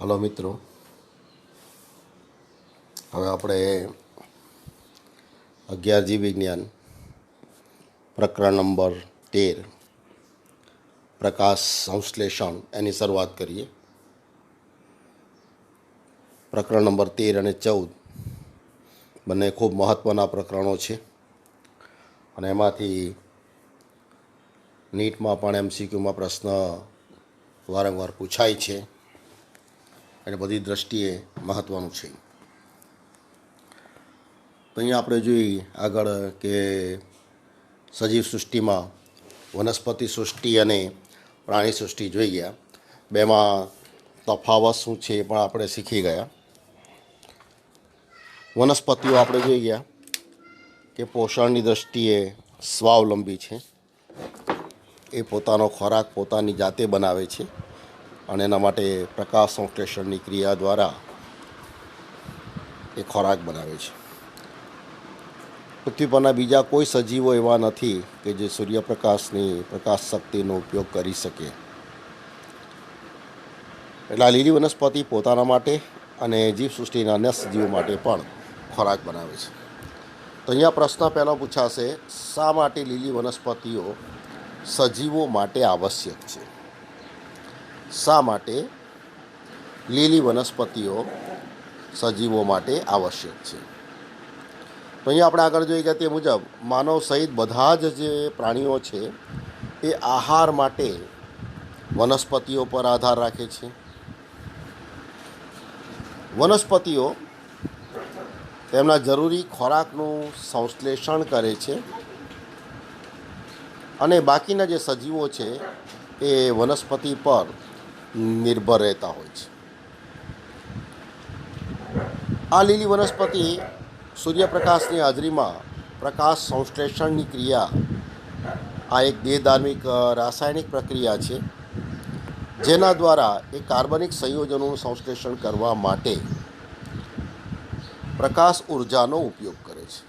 Hello મિત્રો, હવે આપણે 11 જીવ વિજ્ઞાન પ્રકરણ નંબર 13 પ્રકાશ સંશ્લેષણ એની શરૂઆત કરીએ. પ્રકરણ નંબર 13 અને 14 બંને ખૂબ મહત્ત્વના પ્રકરણો છે અને એમાંથી નીટમાં પણ MCQમાં પ્રશ્ન વારંવાર પૂછાય છે અને બધી દ્રષ્ટિએ મહત્ત્વનું છે. તો અહીંયા આપણે જોઈએ આગળ કે સજીવ સૃષ્ટિમાં વનસ્પતિ સૃષ્ટિ અને પ્રાણી સૃષ્ટિ જોઈ ગયા. બેમાં તફાવત શું છે એ પણ આપણે શીખી ગયા. વનસ્પતિઓ આપણે જોઈ ગયા કે પોષણની દ્રષ્ટિએ સ્વાવલંબી છે. એ પોતાનો ખોરાક પોતાની જાતે બનાવે છે અને એના માટે પ્રકાશ સંશ્લેષણની ક્રિયા દ્વારા એ ખોરાક બનાવે છે. પૃથ્વી પરના બીજા કોઈ સજીવો એવા નથી કે જે સૂર્યપ્રકાશની પ્રકાશ શક્તિનો ઉપયોગ કરી શકે. એટલે આ લીલી વનસ્પતિ પોતાના માટે અને જીવસૃષ્ટિના અન્ય સજીવો માટે પણ ખોરાક બનાવે છે. તો અહીંયા પ્રશ્ન પહેલો પૂછાશે, શા માટે લીલી વનસ્પતિઓ સજીવો માટે આવશ્યક છે? શા માટે લીલી વનસ્પતિઓ સજીવો માટે આવશ્યક છે? તો અહીંયા આપણે આગળ જોઈ ગયા તે મુજબ માનવ સહિત બધા જ જે પ્રાણીઓ છે એ આહાર માટે વનસ્પતિઓ પર આધાર રાખે છે. વનસ્પતિઓ તેમના જરૂરી ખોરાકનું સંશ્લેષણ કરે છે અને બાકીના જે સજીવો છે એ વનસ્પતિ પર નિર્ભર રહેતા હોય છે. આ લીલી વનસ્પતિ સૂર્યપ્રકાશની હાજરીમાં પ્રકાશ સંશ્લેષણની ક્રિયા આ એક દેહધાર્મિક રાસાયણિક પ્રક્રિયા છે જેના દ્વારા એ કાર્બનિક સંયોજનોનું સંશ્લેષણ કરવા માટે પ્રકાશ ઉર્જાનો ઉપયોગ કરે છે.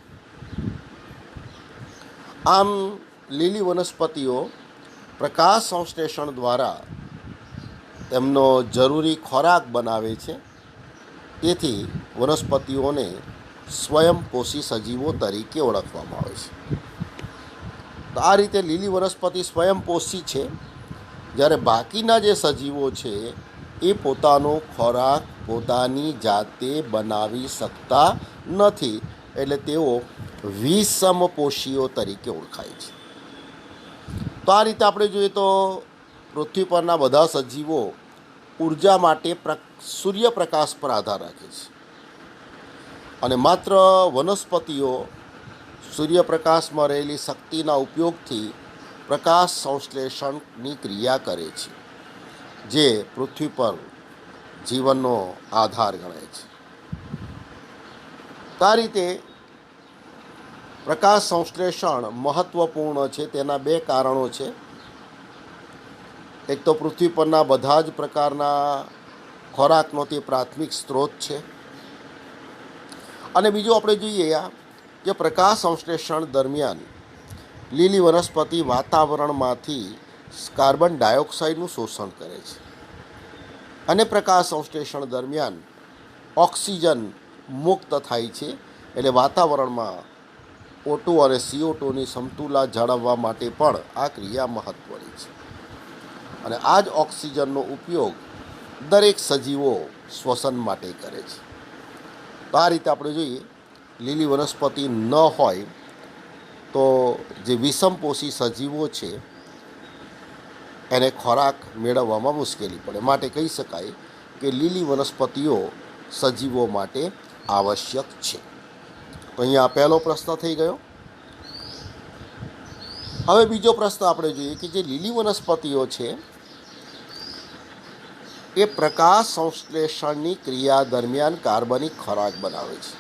આમ લીલી વનસ્પતિઓ પ્રકાશ સંશ્લેષણ દ્વારા તેમનો જરૂરી ખોરાક બનાવે છે. તેથી વનસ્પતિઓને સ્વયંપોષી સજીવો તરીકે ઓળખવામાં આવે છે. તો આ રીતે લીલી વનસ્પતિ સ્વયંપોષી છે, જ્યારે બાકીના જે સજીવો છે એ પોતાનો ખોરાક પોતાની જાતે બનાવી શકતા નથી, એટલે તેઓ વિષમપોષીઓ તરીકે ઓળખાય છે. તો આ રીતે આપણે જોઈએ તો પૃથ્વી પરના બધા સજીવો ઉર્જા માટે સૂર્યપ્રકાશ પર આધાર રાખે છે અને માત્ર વનસ્પતિઓ સૂર્યપ્રકાશમાં રહેલી શક્તિના ઉપયોગથી પ્રકાશ સંશ્લેષણની ક્રિયા કરે છે, જે પૃથ્વી પર જીવનનો આધાર ગણાય છે. આ રીતે પ્રકાશ સંશ્લેષણ મહત્ત્વપૂર્ણ છે. તેના બે કારણો છે. એક તો પૃથ્વી પરના બધા જ પ્રકારના ખોરાકનો તે પ્રાથમિક સ્ત્રોત છે અને બીજું આપણે જોઈએ કે પ્રકાશ સંશ્લેષણ દરમિયાન લીલી વનસ્પતિ વાતાવરણમાંથી કાર્બન ડાયોક્સાઇડનું શોષણ કરે છે અને પ્રકાશ સંશ્લેષણ દરમિયાન ઓક્સિજન મુક્ત થાય છે. એટલે વાતાવરણમાં O2 અને CO2ની સમતુલા જાળવવા માટે પણ આ ક્રિયા મહત્ત્વની છે અને આ જ ઓક્સિજનનો ઉપયોગ દરેક સજીવો શ્વસન માટે કરે છે. તો આ રીતે આપણે જોઈએ લીલી વનસ્પતિ ન હોય તો જે વિષમપોષી સજીવો છે એને ખોરાક મેળવવામાં મુશ્કેલી પડે. માટે કહી શકાય કે લીલી વનસ્પતિઓ સજીવો માટે આવશ્યક છે. તો અહીંયા પહેલો પ્રશ્ન થઈ ગયો. હવે બીજો પ્રશ્ન આપણે જોઈએ કે જે લીલી વનસ્પતિઓ છે એ પ્રકાશ સંશ્લેષણની ક્રિયા દરમિયાન કાર્બનિક ખોરાક બનાવે છે.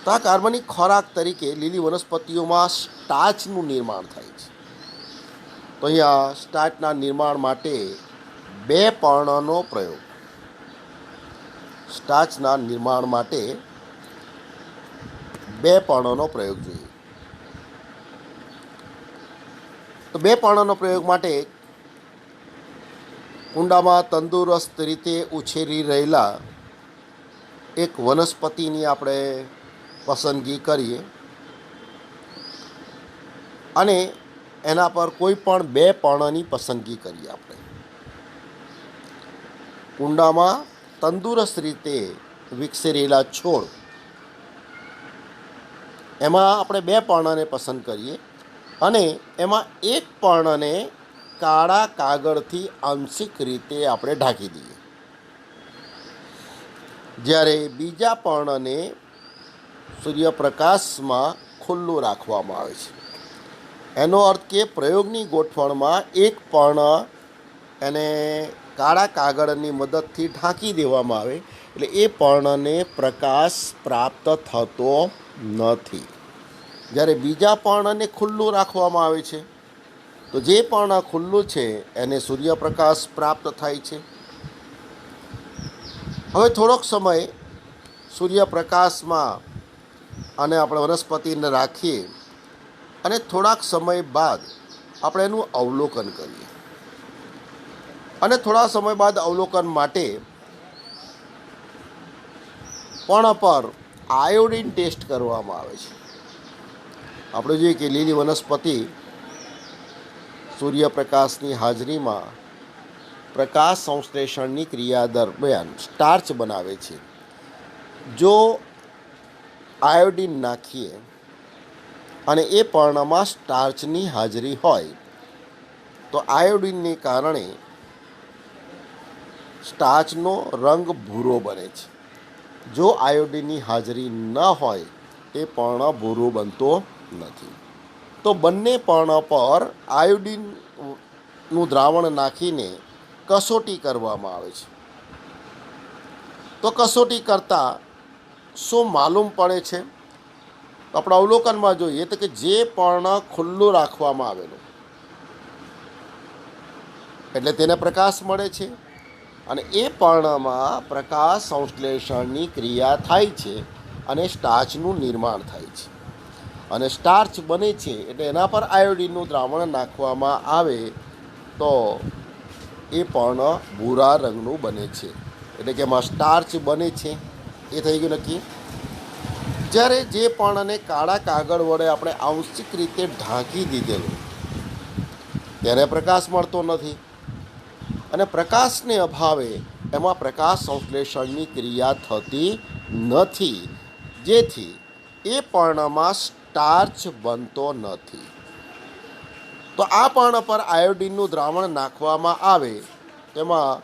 તો આ કાર્બનિક ખોરાક તરીકે લીલી વનસ્પતિઓમાં સ્ટાર્ચનું નિર્માણ થાય છે. તો અહીંયા સ્ટાર્ચના નિર્માણ માટે બે પર્ણનો પ્રયોગ. સ્ટાર્ચના નિર્માણ માટે બે પર્ણનો પ્રયોગ જોઈએ. તો બે પર્ણનો પ્રયોગ માટે કુંડામાં તંદુરસ્ત રીતે ઉછેરી રહેલા એક વનસ્પતિની આપણે પસંદગી કરીએ અને એના પર કોઈ પણ બે પર્ણની પસંદગી કરીએ. આપણે કુંડામાં તંદુરસ્ત રીતે વિકસી રહેલા છોડ, એમાં આપણે બે પર્ણને પસંદ કરીએ અને એમાં એક પર્ણને કાળા કાગળથી આંશિક રીતે આપણે ઢાંકી દઈએ, જ્યારે બીજા પર્ણને સૂર્યપ્રકાશમાં ખુલ્લું રાખવામાં આવે છે. એનો અર્થ કે પ્રયોગની ગોઠવણમાં એક પર્ણ એને કાળા કાગળની મદદથી ઢાંકી દેવામાં આવે એટલે એ પર્ણને પ્રકાશ પ્રાપ્ત થતો નથી. જ્યારે બીજા પર્ણને ખુલ્લું રાખવામાં આવે છે તો જે પર્ણ ખુલ્લું છે એને સૂર્યપ્રકાશ પ્રાપ્ત થાય છે. હવે થોડોક સમય સૂર્યપ્રકાશમાં અને આપણે વનસ્પતિને રાખીએ અને થોડાક સમય બાદ આપણે એનું અવલોકન કરીએ અને થોડા સમય બાદ અવલોકન માટે પર્ણ પર આયોડિન ટેસ્ટ કરવામાં આવે છે. આપણે જોઈએ કે લીલી વનસ્પતિ સૂર્યપ્રકાશની હાજરીમાં પ્રકાશ સંશ્લેષણની ક્રિયા દરમિયાન સ્ટાર્ચ બનાવે છે. જો આયોડિન નાખીએ અને એ પર્ણમાં સ્ટાર્ચની હાજરી હોય તો આયોડિનને કારણે સ્ટાર્ચનો રંગ ભૂરો બને છે. જો આયોડિનની હાજરી ન હોય એ પર્ણ ભૂરો બનતો નથી. તો બંને પર્ણ પર આયોડિનનું દ્રાવણ નાખીને કસોટી કરવામાં આવે છે. તો કસોટી કરતાં શું માલુમ પડે છે? આપણે અવલોકનમાં જોઈએ તો કે જે પર્ણ ખુલ્લું રાખવામાં આવેલું એટલે તેને પ્રકાશ મળે છે અને એ પર્ણમાં પ્રકાશ સંશ્લેષણની ક્રિયા થાય છે અને સ્ટાર્ચનું નિર્માણ થાય છે અને સ્ટાર્ચ બને છે એટલે એના પર આયોડિનનું દ્રાવણ નાખવામાં આવે તો એ પર્ણ ભૂરા રંગનું બને છે. એટલે કે એમાં સ્ટાર્ચ બને છે, એ થઈ ગયું નક્કી. જ્યારે જે પર્ણને કાળા કાગળ વડે આપણે આંશિક રીતે ઢાંકી દીધેલું તેને પ્રકાશ મળતો નથી અને પ્રકાશને અભાવે એમાં પ્રકાશ સંશ્લેષણની ક્રિયા થતી નથી, જેથી એ પર્ણમાં સ્ટાર્ચ બનતો નથી. તો આ પર્ણ પર આયોડિનનું દ્રાવણ નાખવામાં આવે તેમાં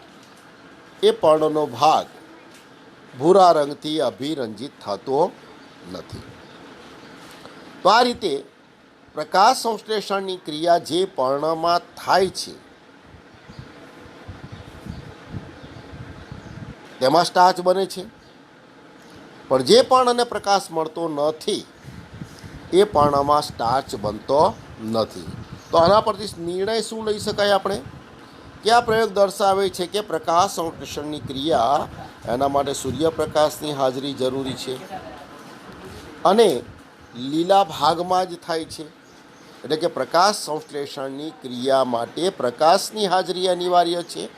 એ પર્ણનો ભાગ ભૂરા રંગથી અભિરંજિત થતો નથી. તો આ રીતે પ્રકાશ સંશ્લેષણની ક્રિયા જે પર્ણમાં થાય છે તેમાં સ્ટાર્ચ બને છે, પણ જે પર્ણને પ્રકાશ મળતો નથી એ પર્ણમાં સ્ટાર્ચ બનતો નથી. તો આના પરથી નિર્ણય શું લઈ શકાય આપણે કે આ પ્રયોગ દર્શાવે છે કે પ્રકાશ સંશ્લેષણની ક્રિયા એના માટે સૂર્યપ્રકાશની હાજરી જરૂરી છે અને લીલા ભાગમાં જ થાય છે. એટલે કે પ્રકાશ સંશ્લેષણની ક્રિયા માટે પ્રકાશની હાજરી અનિવાર્ય છે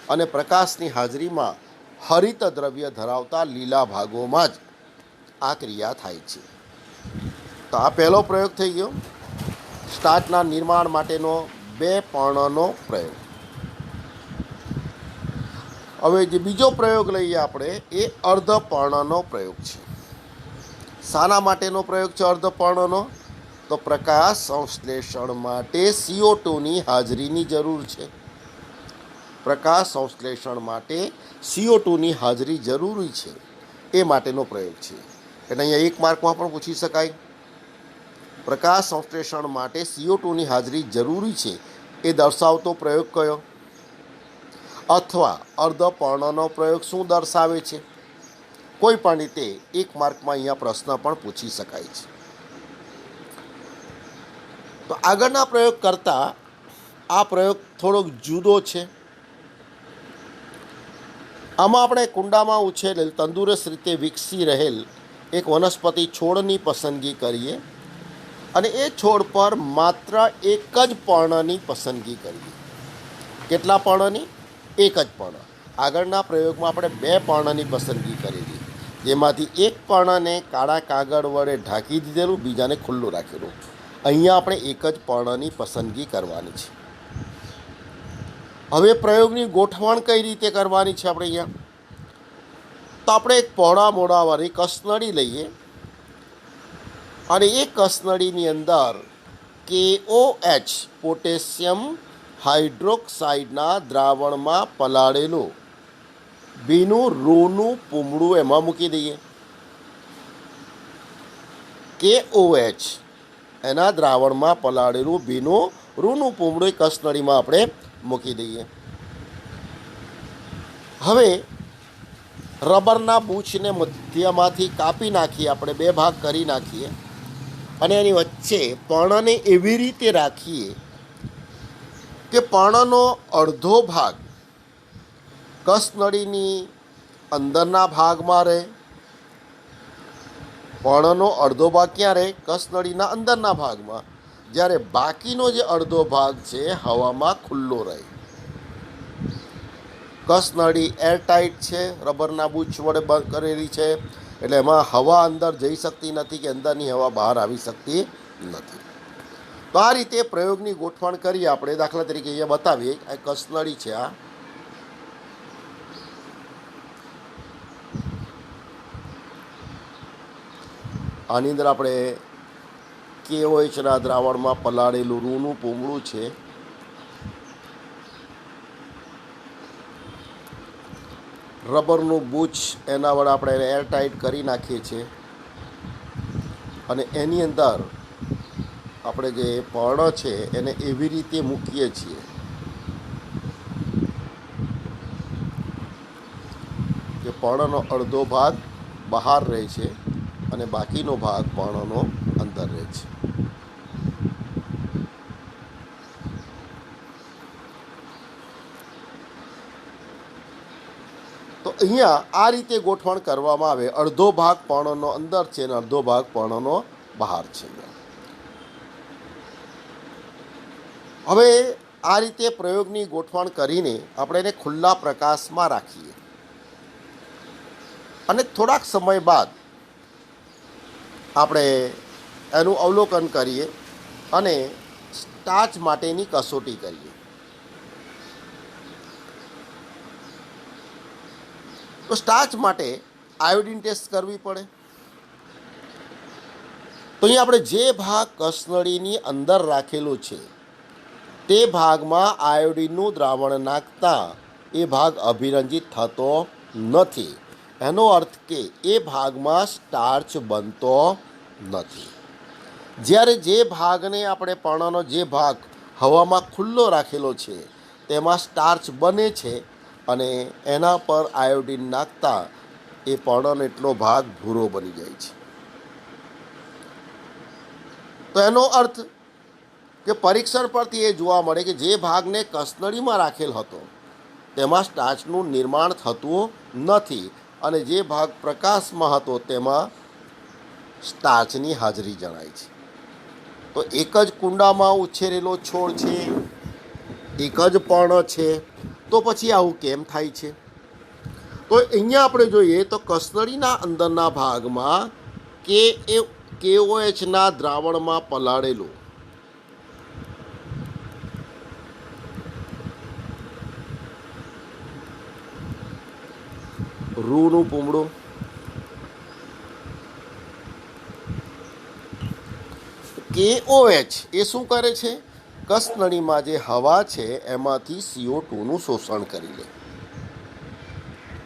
અને પ્રકાશની હાજરીમાં હરિત દ્રવ્ય ધરાવતા લીલા ભાગોમાં જ આ ક્રિયા થાય છે. તો આ પહેલો પ્રયોગ થઈ ગયો, સ્ટાર્ચના નિર્માણ માટેનો બે પર્ણનો પ્રયોગ. હવે જે બીજો પ્રયોગ લઈએ આપણે એ અર્ધપર્ણનો પ્રયોગ છે. શાના માટેનો પ્રયોગ છે અર્ધપર્ણનો? તો પ્રકાશ સંશ્લેષણ માટે CO2ની હાજરીની જરૂર છે. પ્રકાશ સંશ્લેષણ માટે CO2ની હાજરી જરૂરી છે એ માટેનો પ્રયોગ છે. એટલે અહીંયા એક માર્કમાં પણ પૂછી શકાય, પ્રકાશ સંશ્લેષણ માટે CO2ની હાજરી જરૂરી છે એ દર્શાવતો પ્રયોગ કયો? અથવા અર્ધપર્ણનો પ્રયોગ શું દર્શાવે છે? કોઈ પણ રીતે એક માર્કમાં અહીંયા પ્રશ્ન પણ પૂછી શકાય છે. તો આગળના પ્રયોગ કરતાં આ પ્રયોગ થોડોક જુદો છે. આમાં આપણે કુંડામાં ઉછેરેલ તંદુરસ્ત રીતે વિકસી રહેલ એક વનસ્પતિ છોડની પસંદગી કરીએ અને એ છોડ પર માત્ર એક જ પર્ણની પસંદગી કરીએ. કેટલા પર્ણની? એક જ પર્ણ. આગળના પ્રયોગમાં આપણે 2 પર્ણની પસંદગી કરેલી, જેમાંથી એક પર્ણને કાળા કાગળ વડે ઢાંકી દીધેલું, બીજાને ખુલ્લું રાખેલું. અહીંયા આપણે એક જ પર્ણની પસંદગી કરવાની છે. હવે પ્રયોગની ગોઠવણ કઈ રીતે કરવાની છે આપણે અહીંયા? તો આપણે એક પહોળા મોઢાવાળી કસનળી લઈએ અને એ કસનળીની અંદર KOH પોટેશિયમ હાઇડ્રોક્સાઇડના દ્રાવણમાં પલાળેલું ભીનું રૂનું પૂમડું એમાં મૂકી દઈએ. KOH એના દ્રાવણમાં પલાળેલું ભીનું રૂનું પૂમડું એ કસનળીમાં આપણે મૂકી દઈએ. હવે રબરના બૂચને મધ્યમાંથી કાપી નાખીએ, આપણે 2 ભાગ કરી નાખીએ અને એની વચ્ચે પર્ણને એવી રીતે રાખીએ કે પર્ણનો અડધો ભાગ કસનળીની અંદરના ભાગમાં રહે. પર્ણનો અડધો ભાગ ક્યાં રહે? કસનળીના અંદરના ભાગમાં. જ્યારે બાકીનો જે અડધો ભાગ છે હવામાં ખુલ્લો રહે. કસનળી એરટાઈટ છે, રબરના બૂચ વડે બંધ કરેલી છે, એટલે એમાં હવા અંદર જઈ શકતી નથી કે અંદરની હવા બહાર આવી શકતી નથી. તો આ રીતે પ્રયોગની ગોઠવણ કરીએ આપણે. દાખલા તરીકે અહીંયા બતાવીએ, આ કસનળી છે. આની અંદર આપણે KOHના દ્રાવણમાં પલાળેલું રૂનું પૂમડું છે. રબરનું બૂચ એના વડે આપણે એને એરટાઈટ કરી નાખીએ છીએ અને એની અંદર આપણે જે પર્ણ છે એને એવી રીતે મૂકીએ છીએ કે પર્ણનો અડધો ભાગ બહાર રહે છે અને બાકીનો ભાગ પર્ણનો અંદર રહે છે. તો અહીંયા આ રીતે ગોઠવણ કરવામાં આવે. અડધો ભાગ પર્ણનો અંદર છે અને અડધો ભાગ પર્ણનો બહાર છે. હવે આ રીતે પ્રયોગની ગોઠવણ કરીને આપણે એને ખુલ્લા પ્રકાશમાં રાખીએ અને થોડાક સમય બાદ આપણે એનું અવલોકન કરીએ અને સ્ટાર્ચ માટેની કસોટી કરીએ. તો સ્ટાર્ચ માટે આયોડિન ટેસ્ટ કરવી પડે. તો અહીંયા આપણે જે ભાગ કસનળીની અંદર રાખેલો છે તે ભાગમાં આયોડિનનું દ્રાવણ નાખતા એ ભાગ અભિરંજિત થતો નથી. એનો અર્થ કે એ ભાગમાં સ્ટાર્ચ બનતો નથી. જ્યારે જે ભાગને આપણે પર્ણનો જે ભાગ હવામાં ખુલ્લો રાખેલો છે તેમાં સ્ટાર્ચ બને છે અને એના પર આયોડિન નાખતા એ પર્ણનો એટલો ભાગ ભૂરો બની જાય છે. તો એનો અર્થ કે પરીક્ષણ પરથી એ જોવા મળે કે જે ભાગને કસનળીમાં રાખેલ હતો તેમાં સ્ટાર્ચનું નિર્માણ થતું નથી અને જે ભાગ પ્રકાશમાં હતો તેમાં સ્ટાર્ચની હાજરી જણાય છે. તો એક જ કુંડામાં ઉછેરેલો છોડ છે, એક જ પર્ણ છે, તો પછી આવું કેમ થાય છે? તો અહીંયા આપણે જોઈએ તો કસનળીના અંદરના ભાગમાં KOHના દ્રાવણમાં પલાળેલું રૂનું પૂમડું KOH એ શું કરે છે? કસનળીમાં જે હવા છે એમાંથી CO2નું શોષણ કરી લે.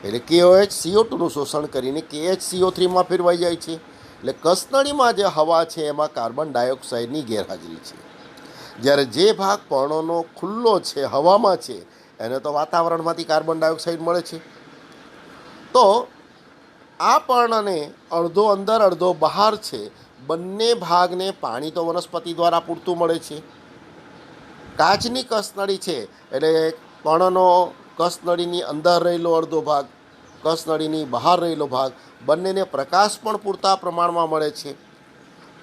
એટલે KOH CO2નું શોષણ કરીને KHCO3માં ફેરવાઈ જાય છે. એટલે કસનળીમાં જે હવા છે એમાં કાર્બન ડાયોક્સાઇડની ગેરહાજરી છે. જ્યારે જે ભાગ પર્ણનો ખુલ્લો છે, હવામાં છે, એને તો વાતાવરણમાંથી કાર્બન ડાયોક્સાઇડ મળે છે. તો આ પર્ણને અડધો અંદર અડધો બહાર છે, બંને ભાગને પાણી તો વનસ્પતિ દ્વારા પૂરતું મળે છે. કાચની કસનળી છે એટલે પર્ણનો કસનળીની અંદર રહેલો અડધો ભાગ, કસનળીની બહાર રહેલો ભાગ, બંનેને પ્રકાશ પણ પૂરતા પ્રમાણમાં મળે છે.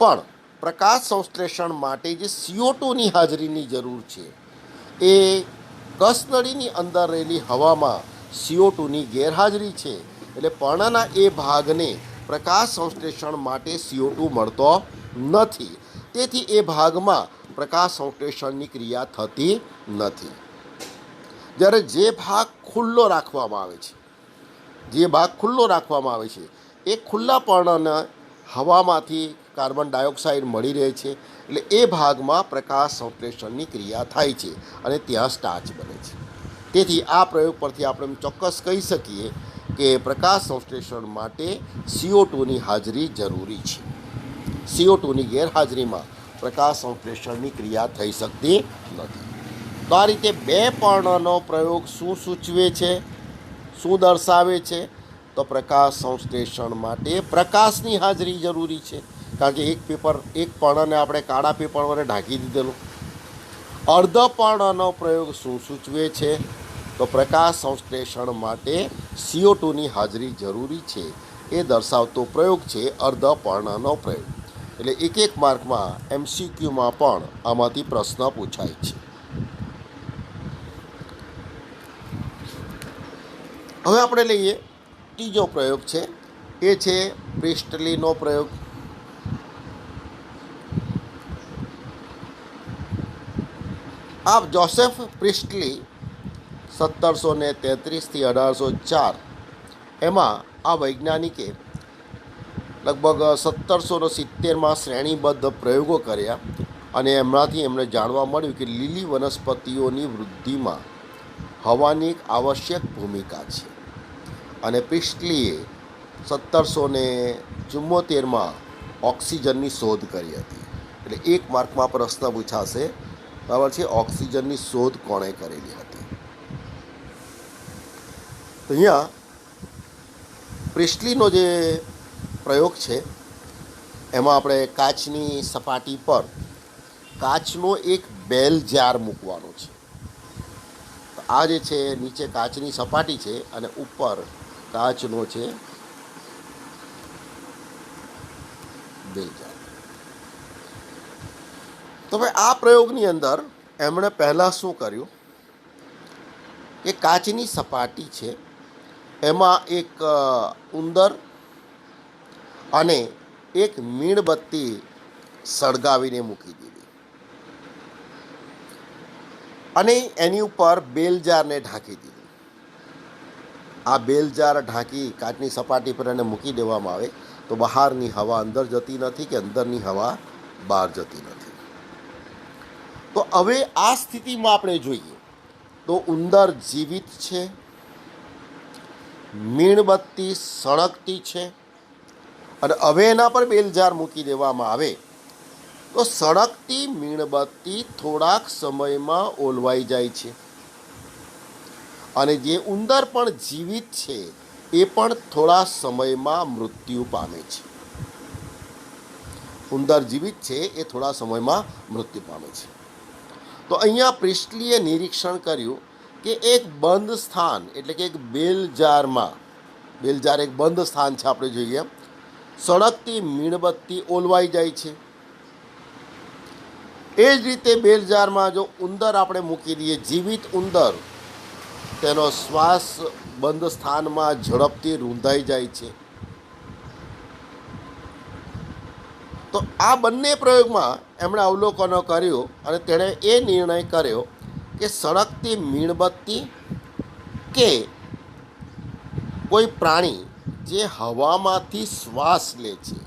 પણ પ્રકાશ સંશ્લેષણ માટે જે CO2ની હાજરીની જરૂર છે એ કસનળીની અંદર રહેલી હવામાં CO2ની ગેરહાજરી છે, એટલે પર્ણના એ ભાગને પ્રકાશ સંશ્લેષણ માટે CO2 મળતો નથી. તેથી એ ભાગમાં પ્રકાશ સંશ્લેષણની ક્રિયા થતી નથી. જ્યારે જે ભાગ ખુલ્લો રાખવામાં આવે છે, એ ખુલ્લા પર્ણને હવામાંથી કાર્બન ડાયોક્સાઇડ મળી રહે છે, એટલે એ ભાગમાં પ્રકાશ સંશ્લેષણની ક્રિયા થાય છે અને ત્યાં સ્ટાર્ચ બને છે. તેથી આ પ્રયોગ પરથી આપણે ચોક્કસ કહી શકીએ કે પ્રકાશ સંશ્લેષણ માટે CO2ની હાજરી જરૂરી છે. CO2ની ગેરહાજરીમાં પ્રકાશ સંશ્લેષણની ક્રિયા થઈ શકતી નથી. તો આ રીતે બે પર્ણનો પ્રયોગ શું સૂચવે છે, શું દર્શાવે છે? તો પ્રકાશ સંશ્લેષણ માટે પ્રકાશની હાજરી જરૂરી છે, કારણ કે એક પર્ણને આપણે કાળા પેપર વડે ઢાંકી દીધેલું. અર્ધપર્ણનો પ્રયોગ શું સૂચવે છે? તો પ્રકાશ સંશ્લેષણ માટે CO2ની હાજરી જરૂરી છે, એ દર્શાવતો પ્રયોગ છે અર્ધપર્ણનો પ્રયોગ. એટલે એક માર્કમાં MCQમાં પણ આમાંથી પ્રશ્ન પૂછાય છે. હવે આપણે લઈએ ત્રીજો પ્રયોગ છે, એ છે પ્રિસ્ટલીનો પ્રયોગ. આ જોસેફ પ્રિસ્ટલી 1733થી 1804 એમાં આ વૈજ્ઞાનિકે લગભગ 1770માં શ્રેણીબદ્ધ પ્રયોગો કર્યા અને એમનાથી એમને જાણવા મળ્યું કે લીલી વનસ્પતિઓની વૃદ્ધિમાં હવાની એક આવશ્યક ભૂમિકા છે. અને પ્રિસ્ટલીએ 1774માં ઓક્સિજનની શોધ કરી હતી. એટલે એક માર્કમાં પ્રશ્ન પૂછાશે, બરાબર છે, ઓક્સિજનની શોધ કોણે કરેલી હતી? તો અહીંયા પ્રિસ્ટલીનો જે પ્રયોગ છે એમાં આપણે કાચની સપાટી પર કાચનો એક બેલ જાર મૂકવાનો છે. તો આ જે છે નીચે કાચની સપાટી છે અને ઉપર કાચનો છે બેલ જાર. તો ભાઈ આ પ્રયોગની અંદર એમણે પહેલાં શું કર્યું કે કાચની સપાટી છે એમાં એક ઉંદર અને એક મીણબત્તી સળગાવીને મૂકી દીધી અને એની ઉપર બેલજારને ઢાંકી દીધી. આ બેલજાર ઢાંકી કાચની સપાટી પર એને મૂકી દેવામાં આવે તો બહારની હવા અંદર જતી નથી કે અંદરની હવા બહાર જતી નથી. તો હવે આ સ્થિતિમાં આપણે જોઈએ તો ઉંદર જીવિત છે, મીણબત્તી સળગતી છે અને હવે એના પર બેલજાર મૂકી દેવામાં આવે તો સળગતી મીણબત્તી થોડાક સમયમાં ઓલવાઈ જાય છે અને જે ઉંદર પણ જીવિત છે એ પણ થોડા સમયમાં મૃત્યુ પામે છે. ઉંદર જીવિત છે એ થોડા સમયમાં મૃત્યુ પામે છે. તો અહીંયા પ્રિસ્ટલીએ નિરીક્ષણ કર્યું કે એક બંધ સ્થાન એટલે કે એક બેલજાર એક બંધ સ્થાન છે, આપણે જોઈએ સળગતી મીણબત્તી ઓલવાઈ જાય છે. એ જ રીતે બેલજારમાં જો ઉંદર આપણે મૂકી દઈએ, જીવિત ઉંદર, તેનો શ્વાસ બંધ સ્થાનમાં ઝડપથી રૂંધાઈ જાય છે. તો આ બંને પ્રયોગમાં એમણે અવલોકનો કર્યો અને તેણે એ નિર્ણય કર્યો કે સળગતી મીણબત્તી કે કોઈ પ્રાણી જે હવામાંથી શ્વાસ લે છે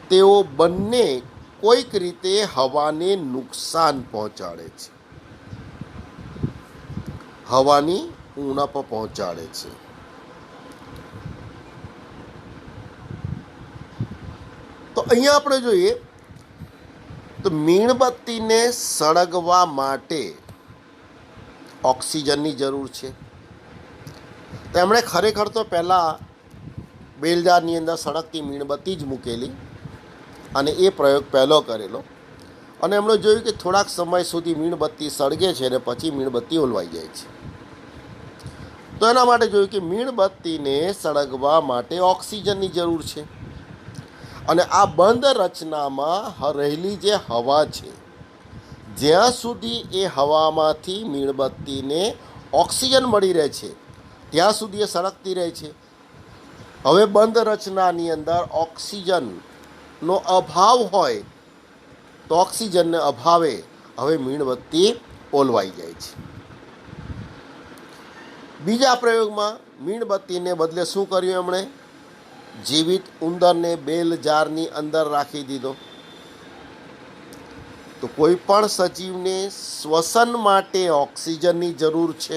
તેઓ બંને કોઈક રીતે હવાને નુકસાન પહોંચાડે છે, હવાની ઉણપ પહોંચાડે છે. તો અહીંયા આપણે જોઈએ તો મીણબત્તીને સળગવા માટે ઓક્સિજનની જરૂર છે. તેમણે ખરેખર તો પહેલાં બેલજારની અંદર સળગતી મીણબત્તી જ મૂકેલી અને એ પ્રયોગ પહેલો કરેલો અને એમણે જોયું કે થોડાક સમય સુધી મીણબત્તી સળગે છે અને પછી મીણબત્તી ઓલવાઈ જાય છે. તો એના માટે જોયું કે મીણબત્તીને સળગવા માટે ઓક્સિજનની જરૂર છે અને આ બંધ રચનામાં રહેલી જે હવા છે, જ્યાં સુધી એ હવામાંથી મીણબત્તીને ઓક્સિજન મળી રહે છે ત્યાં સુધી એ સળગતી રહે છે. હવે બંધ રચનાની અંદર ઓક્સિજનનો અભાવ હોય તો ઓક્સિજનને અભાવે હવે મીણબત્તી ઓલવાઈ જાય છે. બીજા પ્રયોગમાં મીણબત્તીને બદલે શું કર્યું એમણે? જીવિત ઉંદરને બેલ જારની અંદર રાખી દીધો. તો કોઈ પણ સજીવને શ્વસન માટે ઓક્સિજનની જરૂર છે.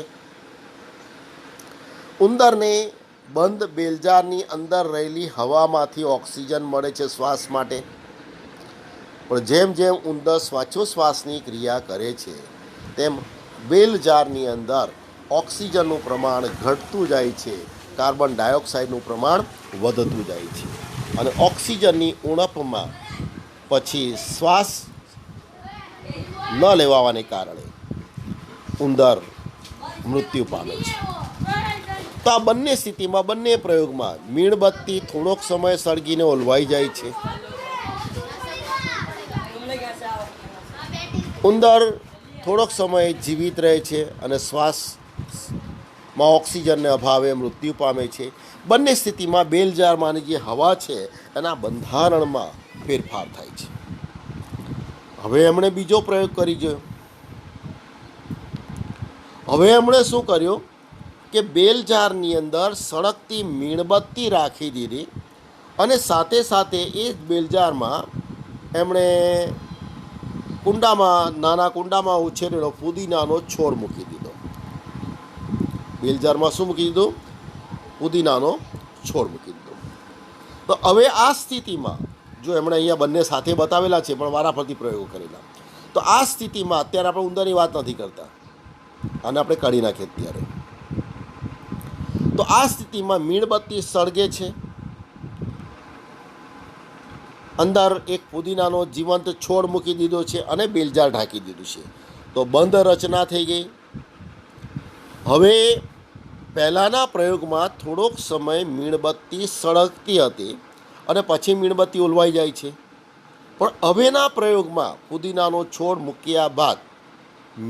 ઉંદરને બંધ બેલજારની અંદર રહેલી હવામાંથી ઓક્સિજન મળે છે શ્વાસ માટે. પણ જેમ જેમ ઉંદર શ્વાસોશ્વાસની ક્રિયા કરે છે તેમ બેલજારની અંદર ઓક્સિજનનું પ્રમાણ ઘટતું જાય છે, કાર્બન ડાયોક્સાઇડનું પ્રમાણ વધતું જાય છે અને ઓક્સિજનની ઉણપમાં પછી શ્વાસ ન લેવાને કારણે ઉંદર મૃત્યુ પામે છે. તો આ બંને સ્થિતિમાં, બંને પ્રયોગમાં મીણબત્તી થોડોક સમય સળગીને ઓલવાઈ જાય છે. ઉંદર થોડોક સમય જીવિત રહે છે અને શ્વાસમાં ઓક્સિજનને અભાવે મૃત્યુ પામે છે. બંને સ્થિતિમાં બેલજારમાંની જે હવા છે એના બંધારણમાં ફેરફાર થાય છે. હવે એમણે બીજો પ્રયોગ કરી જોયો. હવે એમણે શું કર્યું કે બેલજારની અંદર સળગતી મીણબત્તી રાખી દીધી અને સાથે સાથે એ જ બેલજારમાં એમણે નાના કુંડામાં ઉછેરેલો પુદીનાનો છોડ મૂકી દીધો. બેલજારમાં શું મૂકી દીધું? પુદીનાનો છોડ મૂકી દીધો. તો હવે આ સ્થિતિમાં જો એમણે અહીંયા બંને સાથે બતાવેલા છે પણ વારાફરતી પ્રયોગો કરેલા, તો આ સ્થિતિમાં અત્યારે આપણે ઉંદરની વાત નથી કરતા અને આપણે કાઢી નાખીએ અત્યારે. તો આ સ્થિતિમાં મીણબત્તી સળગે છે, અંદર એક પુદીનાનો જીવંત છોડ મૂકી દીધો છે અને બેલજાર ઢાંકી દીધું છે. તો બંધ રચના થઈ ગઈ. હવે પહેલાંના પ્રયોગમાં થોડોક સમય મીણબત્તી સળગતી હતી અને પછી મીણબત્તી ઓલવાઈ જાય છે. પણ હવેના પ્રયોગમાં પુદીનાનો છોડ મૂક્યા બાદ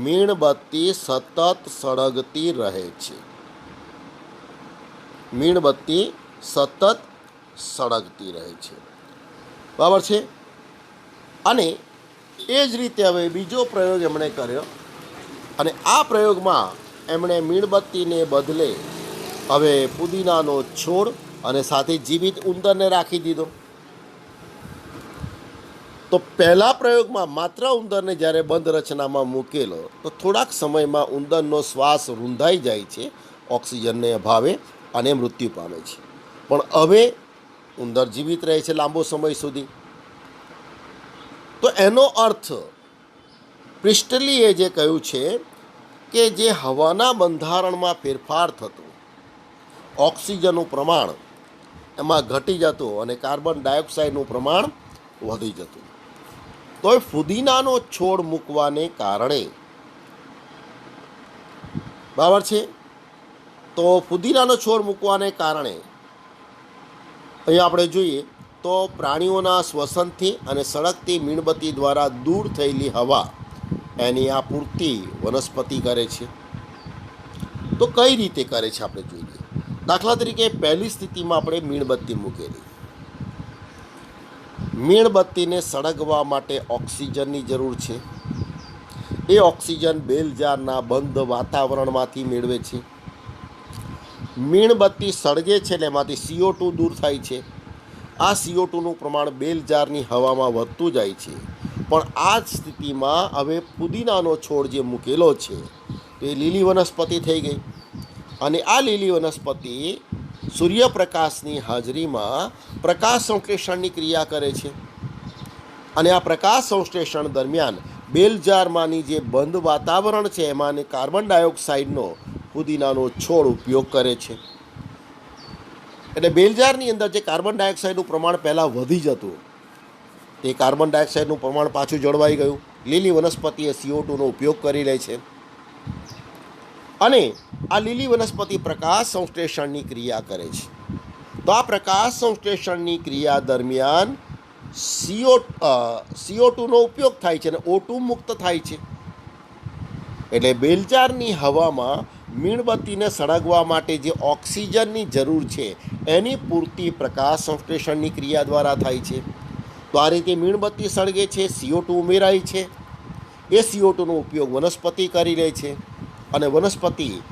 મીણબત્તી સતત સળગતી રહે છે. મીણબત્તી સતત સળગતી રહે છે. બરાબર છે. અને એ જ રીતે હવે બીજો પ્રયોગ એમણે કર્યો અને આ પ્રયોગમાં એમણે મીણબત્તીને બદલે હવે પુદીનાનો છોડ અને સાથે જીવિત ઉંદરને રાખી દીધો. તો પહેલા પ્રયોગમાં માત્ર ઉંદરને જ્યારે બંધ રચનામાં મૂકેલો તો થોડાક સમયમાં ઉંદરનો શ્વાસ રૂંધાઈ જાય છે ઓક્સિજનને અભાવે અને મૃત્યુ પામે છે. પણ હવે ઉંદર જીવિત રહે છે લાંબો સમય સુધી. તો એનો અર્થ પ્રિસ્ટલીએ જે કહ્યું છે કે જે હવાના બંધારણમાં ફેરફાર થતો, ઓક્સિજનનું પ્રમાણ એમાં ઘટી જતું અને કાર્બન ડાયોક્સાઇડનું પ્રમાણ વધી જતું. તો એ ફુદીનાનો છોડ મૂકવાને કારણે, બરાબર છે, તો ફુદીનાનો છોડ મૂકવાને કારણે અહીંયા આપણે જોઈએ તો પ્રાણીઓના શ્વસનથી અને સળગતી મીણબત્તી દ્વારા દૂર થયેલી હવા એની આ પૂર્તિ વનસ્પતિ કરે છે. તો કઈ રીતે કરે છે આપણે જોઈએ. દાખલા તરીકે પહેલી સ્થિતિમાં આપણે મીણબત્તી મૂકેલી. મીણબત્તીને સળગવા માટે ઓક્સિજનની જરૂર છે. એ ઓક્સિજન બેલજારના બંધ વાતાવરણમાંથી મેળવે છે. મીણબત્તી સળગે છે એટલે એમાંથી CO2 દૂર થાય છે. આ CO2નું પ્રમાણ બેલજારની હવામાં વધતું જાય છે. પણ આ જ સ્થિતિમાં હવે પુદીનાનો છોડ જે મૂકેલો છે તો એ લીલી વનસ્પતિ થઈ ગઈ અને આ લીલી વનસ્પતિ સૂર્યપ્રકાશની હાજરીમાં પ્રકાશ સંશ્લેષણની ક્રિયા કરે છે અને આ પ્રકાશ સંશ્લેષણ દરમિયાન બેલજારમાંની જે બંધ વાતાવરણ છે એમાં કાર્બન ડાયોક્સાઇડનો પુદીનાનો છોડ ઉપયોગ કરે છે. એટલે બેલજારની અંદર જે કાર્બન ડાયોક્સાઇડનું પ્રમાણ પહેલાં વધી જતું તે કાર્બન ડાયોક્સાઇડનું પ્રમાણ પાછું જળવાઈ ગયું. લીલી વનસ્પતિએ CO2નો ઉપયોગ કરી લે છે અને આ લીલી વનસ્પતિ પ્રકાશ સંશ્લેષણની ક્રિયા કરે છે. તો આ પ્રકાશ સંશ્લેષણની ક્રિયા દરમિયાન CO2નો ઉપયોગ થાય છે અને O2 મુક્ત થાય છે. એટલે બેલજારની હવામાં મીણબત્તીને સળગવા માટે જે ઓક્સિજનની જરૂર છે એની પૂર્તિ પ્રકાશ સંશ્લેષણની ક્રિયા દ્વારા થાય છે. તો આ રીતે મીણબત્તી સળગે છે, CO2 ઉમેરાય છે, એ CO2નો ઉપયોગ વનસ્પતિ કરી લે છે અને વનસ્પતિ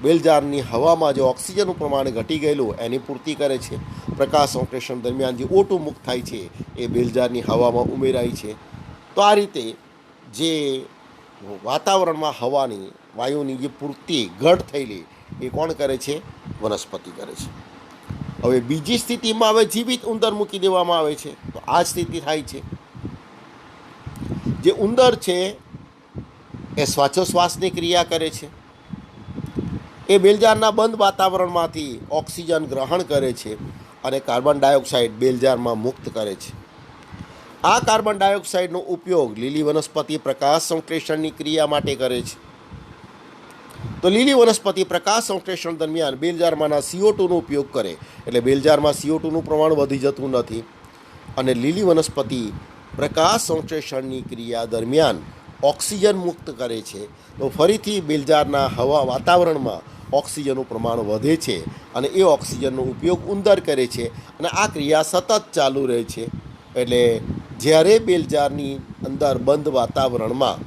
બેલજારની હવામાં જે ઓક્સિજનનું પ્રમાણ ઘટી ગયેલું એની પૂર્તિ કરે છે. પ્રકાશ સંશ્લેષણ દરમિયાન જે O2 મુક્ત થાય છે એ બેલજારની હવામાં ઉમેરાય છે. તો આ રીતે જે વાતાવરણમાં હવાની વાયુની જે પૂર્તિ ઘટ થયેલી એ કોણ કરે છે? વનસ્પતિ કરે છે. હવે બીજી સ્થિતિમાં હવે જીવિત ઉંદર મૂકી દેવામાં આવે છે. તો આ સ્થિતિ થાય છે. જે ઉંદર છે એ શ્વાસોશ્વાસની ક્રિયા કરે છે. એ બેલજારના બંધ વાતાવરણમાંથી ઓક્સિજન ગ્રહણ કરે છે અને કાર્બન ડાયોક્સાઇડ બેલજારમાં મુક્ત કરે છે. આ કાર્બન ડાયોક્સાઇડનો ઉપયોગ લીલી વનસ્પતિ પ્રકાશ સંશ્લેષણની ક્રિયા માટે કરે છે. તો લીલી વનસ્પતિ પ્રકાશ સંશ્લેષણ દરમિયાન બેલજારમાંના CO2નો ઉપયોગ કરે એટલે બેલજારમાં CO2નું પ્રમાણ વધી જતું નથી અને લીલી વનસ્પતિ પ્રકાશ સંશ્લેષણની ક્રિયા દરમિયાન ઓક્સિજન મુક્ત કરે છે. તો ફરીથી બેલજારના વાતાવરણમાં ઓક્સિજનનું પ્રમાણ વધે છે અને એ ઓક્સિજનનો ઉપયોગ ઉંદર કરે છે અને આ ક્રિયા સતત ચાલુ રહે છે. એટલે જ્યારે બેલજારની અંદર બંધ વાતાવરણમાં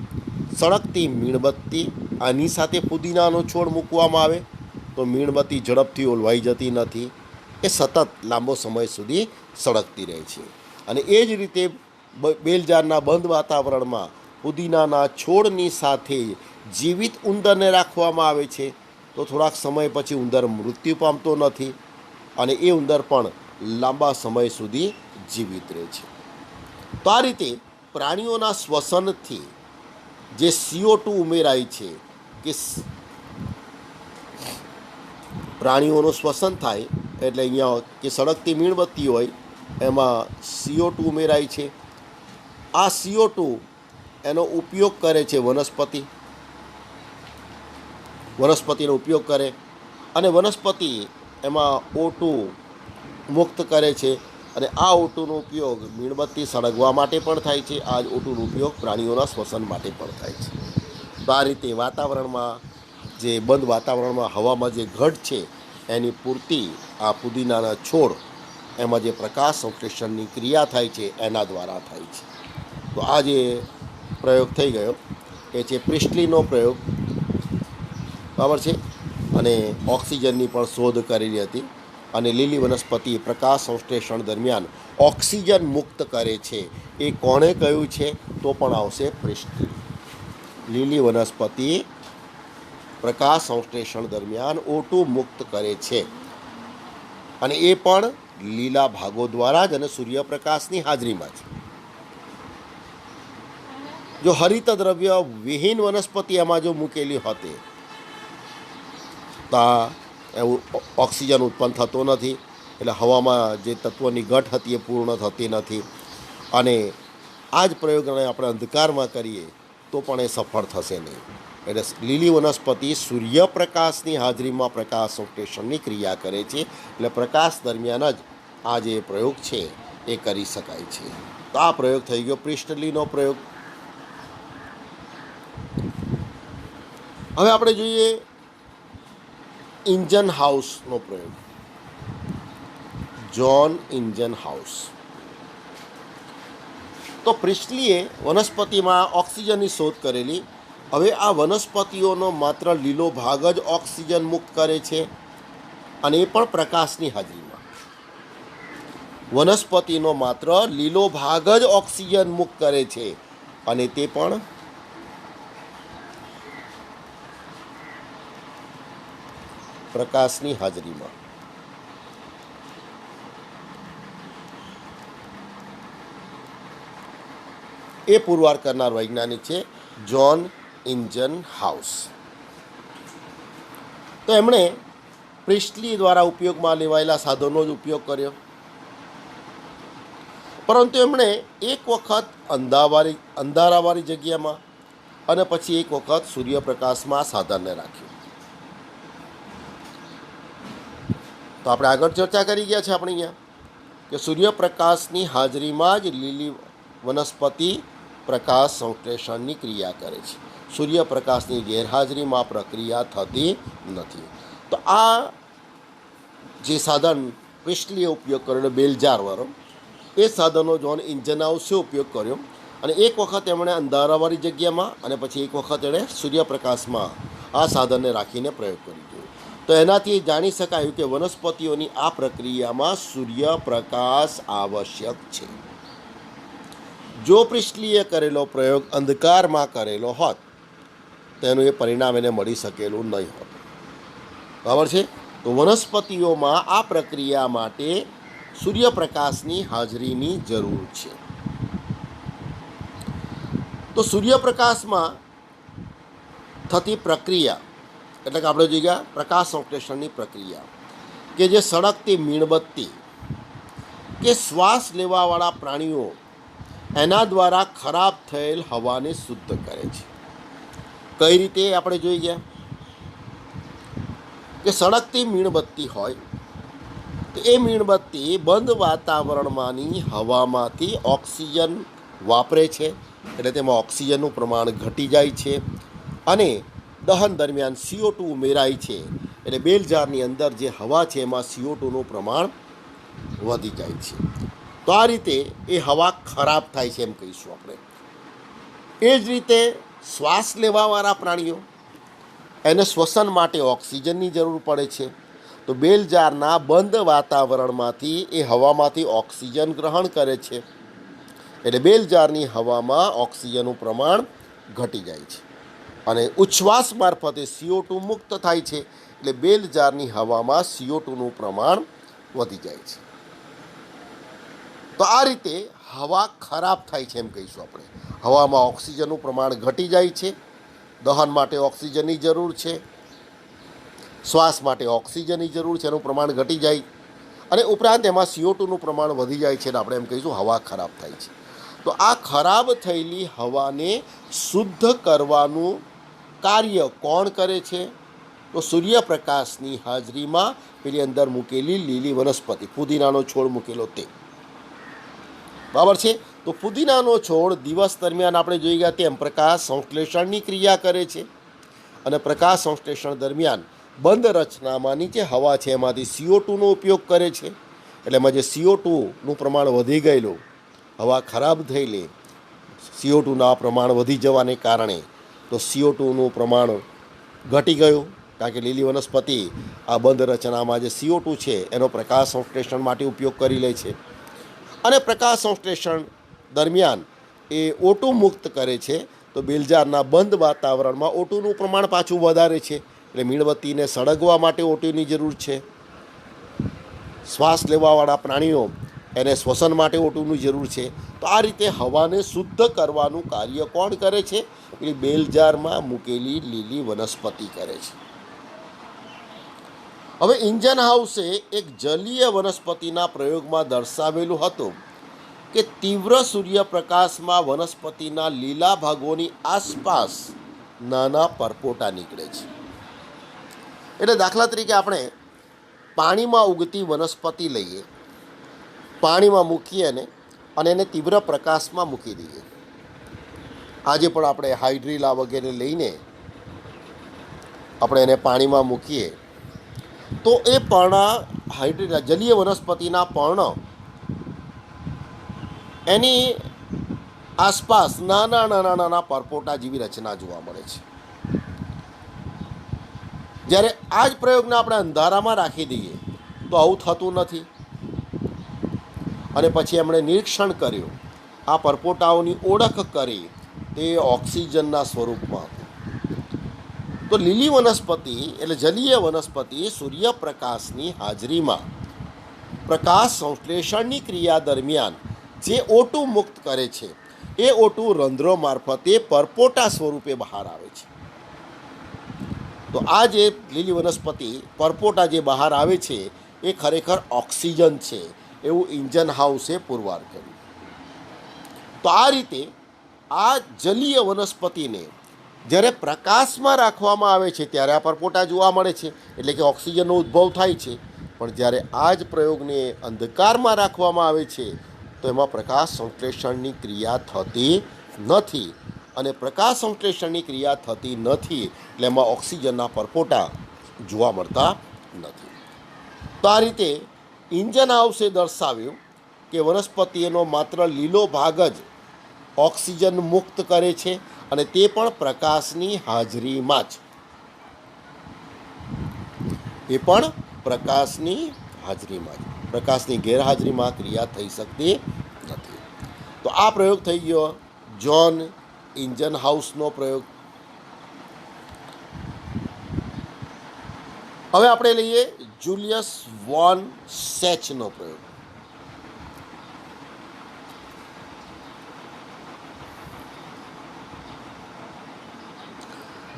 સળગતી મીણબત્તી આની સાથે પુદીનાનો છોડ મૂકવામાં આવે તો મીણબત્તી ઝડપથી ઓલવાઈ જતી નથી, એ સતત લાંબો સમય સુધી સળગતી રહે છે. અને એ જ રીતે બેલજારના બંધ વાતાવરણમાં પુદીનાના છોડની સાથે જીવિત ઉંદરને રાખવામાં આવે છે તો થોડાક સમય પછી ઉંદર મૃત્યુ પામતો નથી અને એ ઉંદર પણ લાંબા સમય સુધી જીવિત રહે છે. તો આ રીતે પ્રાણીઓના શ્વસનથી જે CO2 ઉમેરાય છે કે પ્રાણીઓનું શ્વસન થાય એટલે અહીંયા કે સળગતી મીણબત્તી હોય એમાં CO2 ઉમેરાય છે. આ CO2 એનો ઉપયોગ કરે છે વનસ્પતિનો ઉપયોગ કરે અને વનસ્પતિ એમાં O2 મુક્ત કરે છે અને આ O2નો ઉપયોગ મીણબત્તી સળગવા માટે પણ થાય છે. આ જ O2નો ઉપયોગ પ્રાણીઓના શ્વસન માટે પણ થાય છે. તો આ રીતે વાતાવરણમાં જે બંધ વાતાવરણમાં હવામાં જે ઘટ છે એની પૂર્તિ આ પુદીનાના છોડ એમાં જે પ્રકાશ સંશ્લેષણની ક્રિયા થાય છે એના દ્વારા થાય છે. તો આ જે પ્રયોગ થઈ ગયો એ છે પ્રિસ્ટલીનો પ્રયોગ, બરાબર છે. અને ઓક્સિજનની પણ શોધ કરેલી હતી અને લીલી વનસ્પતિ પ્રકાશ સંશ્લેષણ દરમિયાન ઓક્સિજન મુક્ત કરે છે. એ કોણે કહ્યું છે? તો પણ આવશે પ્રિસ્ટલી. લીલી વનસ્પતિ પ્રકાશ સંશ્લેષણ દરમિયાન O2 મુક્ત કરે છે અને એ પણ લીલા ભાગો દ્વારા જ અને સૂર્યપ્રકાશની હાજરીમાં છે. જો હરિત દ્રવ્ય વિહીન વનસ્પતિ એમાં જો મૂકેલી હતી તો એવું ઓક્સિજન ઉત્પન્ન થતો નથી એટલે હવામાં જે તત્વોની ઘટ હતી એ પૂર્ણ થતી નથી અને આ જ પ્રયોગને આપણે અંધકારમાં કરીએ તો પણ એ સફળ થશે નહીં. એટલે લીલી વનસ્પતિ સૂર્યપ્રકાશની હાજરીમાં પ્રકાશ સંશ્લેષણની ક્રિયા કરે છે એટલે પ્રકાશ દરમિયાન જ આ જે પ્રયોગ છે એ કરી શકાય છે. તો આ પ્રયોગ થઈ ગયો પ્રિસ્ટલીનો પ્રયોગ. હવે આપણે જોઈએ ઇન્જનહાઉસનો પ્રયોગ. જ્હોન ઇન્જનહાઉસ. તો પ્રિસ્ટલીએ વનસ્પતિમાં ઓક્સિજનની શોધ કરેલી. હવે આ વનસ્પતિઓનો માત્ર લીલો ભાગ જ ઓક્સિજન મુક્ત કરે છે અને એ પણ પ્રકાશની હાજરીમાં. વનસ્પતિનો માત્ર લીલો ભાગ જ ઓક્સિજન મુક્ત કરે છે અને તે પણ પ્રકાશની હાજરીમાં. એ પુરવાર કરનાર વૈજ્ઞાનિક છે જ્હોન ઇન્જનહાઉસ. તો એમણે પ્રિસ્ટલી દ્વારા ઉપયોગમાં લેવાયેલા સાધનોનો જ ઉપયોગ કર્યો, પરંતુ એમણે એક વખત અંધારાવાળી જગ્યામાં અને પછી એક વખત સૂર્યપ્રકાશમાં સાધનને રાખ્યું. તો આપણે આગળ ચર્ચા કરી ગયા છે આપણે અહીંયા કે સૂર્યપ્રકાશની હાજરીમાં જ લીલી વનસ્પતિ પ્રકાશ સંશ્લેષણની ક્રિયા કરે છે. સૂર્યપ્રકાશની ગેરહાજરીમાં પ્રક્રિયા થતી નથી. તો આ જે સાધન પ્રિસ્ટલીએ ઉપયોગ કર્યો બેલજારવાળો, એ સાધનો જોન ઇન્જન હાઉસે ઉપયોગ કર્યો અને એક વખત એમણે અંધારાવાળી જગ્યામાં અને પછી એક વખત એણે સૂર્યપ્રકાશમાં આ સાધનને રાખીને પ્રયોગ કરી દીધો. તો એનાથી જાણી શકાયું કે વનસ્પતિઓની આ પ્રક્રિયામાં સૂર્યપ્રકાશ આવશ્યક છે. જો પ્રિસ્ટલીએ કરેલો પ્રયોગ અંધકારમાં કરેલો હોત તેનું એ પરિણામ એને મળી શકેલું નહીં હોત. બરાબર છે. તો વનસ્પતિઓમાં આ પ્રક્રિયા માટે સૂર્યપ્રકાશની હાજરીની જરૂર છે. તો સૂર્યપ્રકાશમાં થતી પ્રક્રિયા એટલે કે આપણે જોઈ ગયા પ્રકાશ સંશ્લેષણની પ્રક્રિયા કે જે સળગતી મીણબત્તી કે શ્વાસ લેવાવાળા પ્રાણીઓ એના દ્વારા ખરાબ થયેલ હવાને શુદ્ધ કરે છે. કઈ રીતે આપણે જોઈ ગયા કે સળગતી મીણબત્તી હોય તો એ મીણબત્તી બંધ વાતાવરણમાંની હવામાંથી ઓક્સિજન વાપરે છે, એટલે તેમાં ઓક્સિજનનું પ્રમાણ ઘટી જાય છે અને દહન દરમિયાન CO2 ઉમેરાય છે, એટલે બેલજારની અંદર જે હવા છે એમાં CO2નું પ્રમાણ વધી જાય છે. તો આ રીતે એ હવા ખરાબ થાય છે એમ કહીશું આપણે. એ જ રીતે શ્વાસ લેવાવાળા પ્રાણીઓ એને શ્વસન માટે ઓક્સિજનની જરૂર પડે છે. તો બેલજારના બંધ વાતાવરણમાંથી એ હવામાંથી ઓક્સિજન ગ્રહણ કરે છે, એટલે બેલજારની હવામાં ઓક્સિજનનું પ્રમાણ ઘટી જાય છે અને ઉચ્છ્વાસ મારફતે CO2 મુક્ત થાય છે, એટલે બેલજારની હવામાં CO2નું પ્રમાણ વધી જાય છે. તો આ રીતે હવા ખરાબ થાય છે એમ કહીશું આપણે. હવામાં ઓક્સિજનનું પ્રમાણ ઘટી જાય છે, દહન માટે ઓક્સિજનની જરૂર છે, શ્વાસ માટે ઓક્સિજનની જરૂર છે, એનું પ્રમાણ ઘટી જાય અને ઉપરાંત એમાં CO2નું પ્રમાણ વધી જાય છે અને આપણે એમ કહીશું હવા ખરાબ થાય છે. તો આ ખરાબ થયેલી હવાને શુદ્ધ કરવાનું કાર્ય કોણ કરે છે? તો સૂર્યપ્રકાશની હાજરીમાં પેલી અંદર મૂકેલી લીલી વનસ્પતિ, ફુદીનાનો છોડ મૂકેલો તે. બરાબર છે. તો ફુદીનાનો છોડ દિવસ દરમિયાન આપણે જોઈ ગયા તેમ પ્રકાશ સંશ્લેષણની ક્રિયા કરે છે અને પ્રકાશ સંશ્લેષણ દરમિયાન બંધ રચનામાંની જે હવા છે એમાંથી CO2નો ઉપયોગ કરે છે, એટલે એમાં જે CO2નું પ્રમાણ વધી ગયેલું, હવા ખરાબ થયેલી, CO2ના પ્રમાણ વધી જવાને કારણે તો CO2નું પ્રમાણ ઘટી ગયું, કારણ કે લીલી વનસ્પતિ આ બંધ રચનામાં જે CO2 છે એનો પ્રકાશ સંશ્લેષણ માટે ઉપયોગ કરી લે છે અને પ્રકાશ સંશ્લેષણ દરમિયાન એ O2 મુક્ત કરે છે. તો બેલજારના બંધ વાતાવરણમાં O2નું પ્રમાણ પાછું વધારે છે, એટલે મીણબત્તીને સળગવા માટે O2ની જરૂર છે. શ્વાસ લેવાવાળા પ્રાણીઓ એને શ્વસન માટે O2ની જરૂર છે. તો આ રીતે હવાને શુદ્ધ કરવાનું કાર્ય કોણ કરે છે? એ બેલજારમાં મૂકેલી લીલી વનસ્પતિ કરે છે. હવે ઇન્જન હાઉસે એક જલીય વનસ્પતિના પ્રયોગમાં દર્શાવેલું હતું કે તીવ્ર સૂર્યપ્રકાશમાં વનસ્પતિના લીલા ભાગોની આસપાસ નાના પરપોટા નીકળે છે. એટલે દાખલા તરીકે આપણે પાણીમાં ઉગતી વનસ્પતિ લઈએ, પાણીમાં મૂકીએ અને એને તીવ્ર પ્રકાશમાં મૂકી દઈએ. આજે પણ આપણે હાઇડ્રીલા વગેરે લઈને આપણે એને પાણીમાં મૂકીએ તો એ પર્ણ હાઇડ્રીલા જલીય વનસ્પતિના પર્ણ એની આસપાસ નાના પરપોટા જેવી રચના જોવા મળે છે. જ્યારે આ જ પ્રયોગને આપણે અંધારામાં રાખી દઈએ તો આવું થતું નથી. અને પછી એમણે નિરીક્ષણ કર્યું, આ પરપોટાઓની ઓળખ કરી, તે ઓક્સિજનના સ્વરૂપમાં હતું. તો લીલી વનસ્પતિ એટલે જલીય વનસ્પતિ સૂર્યપ્રકાશની હાજરીમાં પ્રકાશ સંશ્લેષણની ક્રિયા દરમિયાન જે O2 મુક્ત કરે છે એ O2 રંધ્રો મારફતે પરપોટા સ્વરૂપે બહાર આવે છે. તો આ જે લીલી વનસ્પતિ પરપોટા જે બહાર આવે છે એ ખરેખર ઓક્સિજન છે એવું ઇન્જન હાઉસે પુરવાર કર્યું. તો આ રીતે આ જલીય વનસ્પતિને જ્યારે પ્રકાશમાં રાખવામાં આવે છે ત્યારે આ પરપોટા જોવા મળે છે, એટલે કે ઓક્સિજનનો ઉદ્ભવ થાય છે. પણ જ્યારે આ જ પ્રયોગને અંધકારમાં રાખવામાં આવે છે તો એમાં પ્રકાશ સંશ્લેષણની ક્રિયા થતી નથી, અને પ્રકાશ સંશ્લેષણની ક્રિયા થતી નથી એટલે એમાં ઓક્સિજનના પરપોટા જોવા મળતા નથી. તો આ રીતે ઇન્જન હાઉસે દર્શાવ્યું કે વનસ્પતિનો માત્ર લીલો ભાગ જ ઓક્સિજન મુક્ત કરે છે, અને તે પણ પ્રકાશની હાજરીમાં જ. એ પણ પ્રકાશની હાજરીમાં જ, પ્રકાશની ગેરહાજરીમાં ક્રિયા થઈ શકતી નથી. તો આ પ્રયોગ થઈ ગયો જ્હોન ઇન્જન હાઉસનો પ્રયોગ. હવે આપણે લઈએ જુલિયસ વોન સેચનો પ્રયોગ.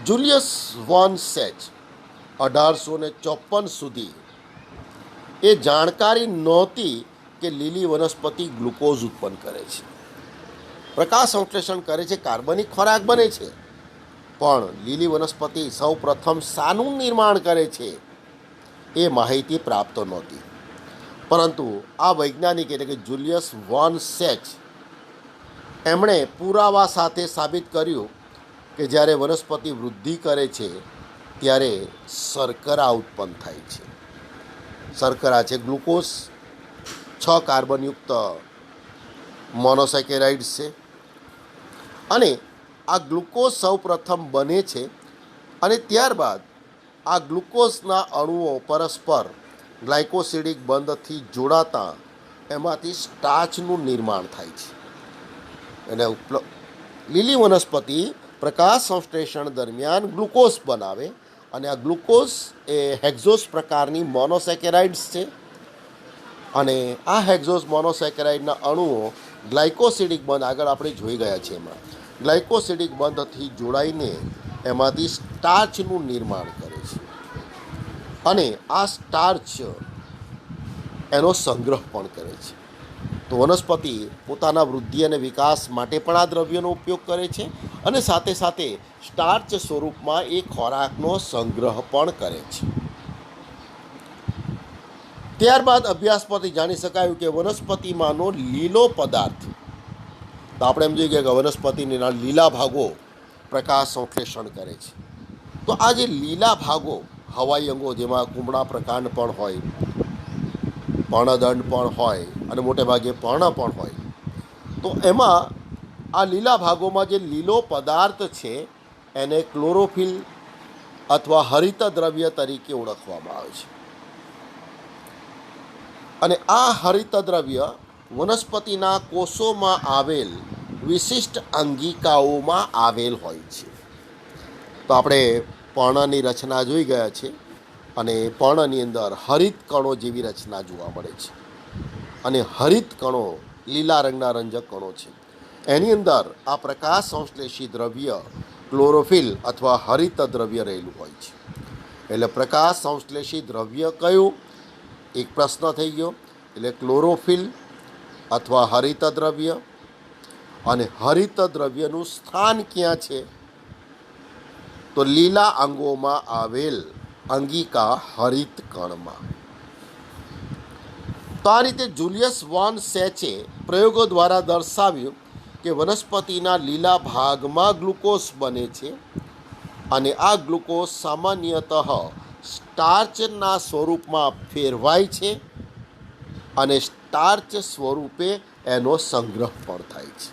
જુલિયસ વોન સેચ 1854 સુધી એ જાણકારી નહોતી કે લીલી વનસ્પતિ ગ્લુકોઝ ઉત્પન્ન કરે છે, પ્રકાશ સંશ્લેષણ કરે છે, કાર્બનિક ખોરાક બને છે. પણ લીલી વનસ્પતિ સૌ પ્રથમ શાનું નિર્માણ કરે છે એ માહિતી પ્રાપ્ત નહોતી. પરંતુ આ વૈજ્ઞાનિક એટલે કે જુલિયસ વોન સેચ એમણે પુરાવા સાથે સાબિત કર્યું કે જ્યારે વનસ્પતિ વૃદ્ધિ કરે છે ત્યારે શર્કરા ઉત્પન્ન થાય છે. શર્કરા છે ગ્લુકોઝ, 6 કાર્બનયુક્ત મોનોસેકેરાઇડ્સ છે, અને આ ગ્લુકોઝ સૌ પ્રથમ બને છે, અને ત્યારબાદ આ ગ્લુકોઝના અણુઓ પરસ્પર ગ્લાયકોસિડિક બંધથી જોડાતા એમાંથી સ્ટાર્ચનું નિર્માણ થાય છે. અને લીલી વનસ્પતિ પ્રકાશ સંશ્લેષણ દરમિયાન ગ્લુકોઝ બનાવે, અને આ ગ્લુકોઝ એ હેક્ઝોસ પ્રકારની મોનોસેકેરાઇડ્સ છે, અને આ હેક્ઝોસ મોનોસેકેરાઇડના અણુઓ ગ્લાયકોસિડિક બંધ આગળ આપણે જોઈ ગયા છે, એમાં ગ્લાયકોસિડિક બંધથી જોડાઈને એમાંથી સ્ટાર્ચનું નિર્માણ કરે છે, અને આ સ્ટાર્ચ એનો સંગ્રહ પણ કરે છે. તો વનસ્પતિ પોતાના વૃદ્ધિ અને વિકાસ માટે પણ આ દ્રવ્યનો ઉપયોગ કરે છે, અને સાથે સાથે સ્ટાર્ચ સ્વરૂપમાં એ ખોરાકનો સંગ્રહ પણ કરે છે. ત્યારબાદ અભ્યાસ પરથી જાણી શકાયું કે વનસ્પતિમાંનો લીલો પદાર્થ, તો આપણે એમ જોઈએ કે વનસ્પતિના લીલા ભાગો પ્રકાશ સંશ્લેષણ કરે છે. તો આ જે લીલા ભાગો હવાઈ અંગો, જેમાં કુમળા પ્રકાંડ પણ હોય, પર્ણદંડ પણ હોય, અને મોટે ભાગે પર્ણ પણ હોય, તો એમાં આ લીલા ભાગોમાં જે લીલો પદાર્થ છે એને ક્લોરોફિલ અથવા હરિત દ્રવ્ય તરીકે ઓળખવામાં આવે છે. અને આ હરિત દ્રવ્ય વનસ્પતિના કોષોમાં આવેલ વિશિષ્ટ અંગિકાઓમાં આવેલ હોય છે. તો આપણે પર્ણની રચના જોઈ ગયા છે, અને પર્ણની અંદર હરિત કણો જેવી રચના જોવા મળે છે, અને હરિત કણો લીલા રંગના રંજક કણો છે. એની અંદર આ પ્રકાશ સંશ્લેષી દ્રવ્ય ક્લોરોફિલ અથવા હરિત દ્રવ્ય રહેલું હોય છે. એટલે પ્રકાશ સંશ્લેષી દ્રવ્ય કયું, એક પ્રશ્ન થઈ ગયો. એટલે ક્લોરોફિલ અથવા હરિત દ્રવ્ય, અને હરિત દ્રવ્યનું સ્થાન ક્યાં છે, તો લીલા અંગોમાં આવેલ અંગિકા હરિત કણમાં. તો આ રીતે જુલિયસ વોન સેચે પ્રયોગો દ્વારા દર્શાવ્યું કે વનસ્પતિના લીલા ભાગમાં ગ્લુકોઝ બને છે, અને આ ગ્લુકોઝ સામાન્યતઃ સ્ટાર્ચના સ્વરૂપમાં ફેરવાય છે, અને સ્ટાર્ચ સ્વરૂપે એનો સંગ્રહ પણ થાય છે.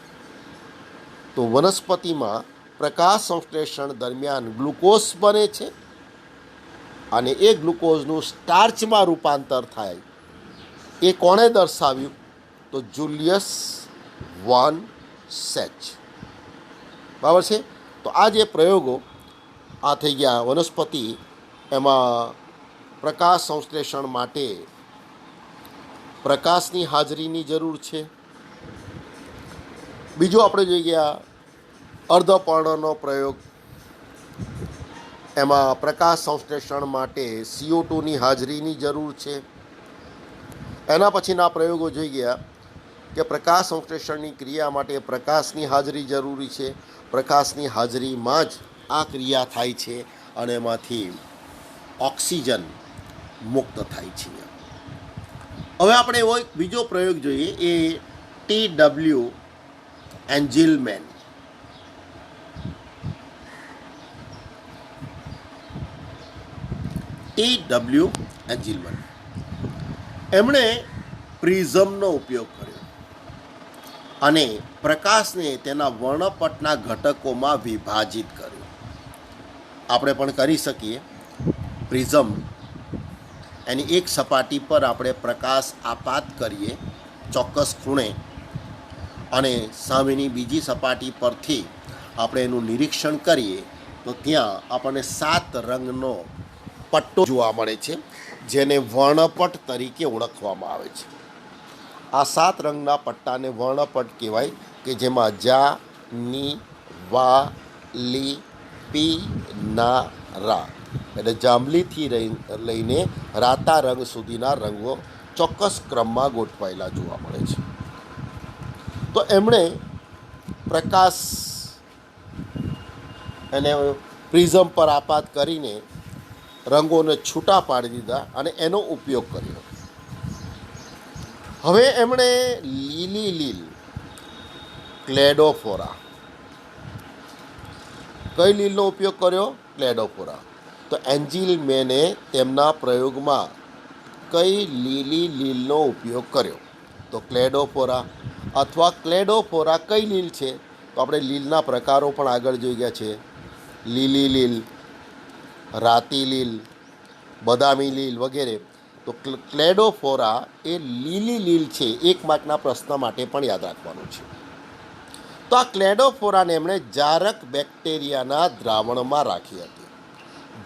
તો વનસ્પતિમાં પ્રકાશ સંશ્લેષણ દરમિયાન ગ્લુકોઝ બને છે, અને એ ગ્લુકોઝનું સ્ટાર્ચમાં રૂપાંતર થાય. એ કોણે દર્શાવ્યું, તો જુલિયસ વોન સેચ. બરાબર છે. તો આ જે પ્રયોગો આ થઈ ગયા વનસ્પતિ, એમાં પ્રકાશ સંશ્લેષણ માટે પ્રકાશની હાજરીની જરૂર છે. બીજું આપણે જોઈ ગયા અર્ધપર્ણનો પ્રયોગ, એમાં પ્રકાશ સંશ્લેષણ માટે CO2ની હાજરીની જરૂર છે. એના પછીના પ્રયોગો જોઈ ગયા કે પ્રકાશ સંશ્લેષણની ક્રિયા માટે પ્રકાશની હાજરી જરૂરી છે, પ્રકાશની હાજરીમાં જ આ ક્રિયા થાય છે, અને એમાંથી ઓક્સિજન મુક્ત થાય છે. હવે આપણે એવો એક બીજો પ્રયોગ જોઈએ, એ TW એન્જિલમેન. TW એન્જિલમેન એમણે પ્રિઝમનો ઉપયોગ કર્યો અને પ્રકાશને તેના વર્ણપટના ઘટકોમાં વિભાજિત કર્યો. આપણે પણ કરી શકીએ. પ્રિઝમ એની એક સપાટી પર આપણે પ્રકાશ આપાત કરીએ ચોક્કસ ખૂણે, અને સામેની બીજી સપાટી પરથી આપણે એનું નિરીક્ષણ કરીએ તો ત્યાં આપણને 7 રંગનો પટ્ટો જોવા મળે છે, જેને વર્ણપટ તરીકે ઓળખવામાં આવે છે. આ 7 રંગના પટ્ટાને વર્ણપટ કહેવાય, કે જેમાં જા, ની, વા, લી, પી, ના, રા, એટલે જાંબલીથી લઈને રાતા રંગ સુધીના રંગો ચોક્કસ ક્રમમાં ગોઠવાયેલા જોવા મળે છે. તો એમણે પ્રકાશ એને પ્રિઝમ પર આપાત કરીને રંગોને છૂટા પાડી દીધા અને એનો ઉપયોગ કર્યો. હવે એમણે લીલી લીલ ક્લેડોફોરા, કઈ લીલનો ઉપયોગ કર્યો? ક્લેડોફોરા. તો એન્જિલમેને તેમના પ્રયોગમાં કઈ લીલી લીલનો ઉપયોગ કર્યો? તો ક્લેડોફોરા. અથવા ક્લેડોફોરા કઈ લીલ છે? તો આપણે લીલના પ્રકારો પણ આગળ જોઈ ગયા છે. લીલી લીલ, રાતી લીલ, બદામી લીલ વગેરે. તો ક્લેડોફોરા એ લીલી લીલ છે. 1 માર્કના પ્રશ્ન માટે પણ યાદ રાખવાનું છે. તો આ ક્લેડોફોરાને એમણે જારક બેક્ટેરિયાના દ્રાવણમાં રાખી હતી.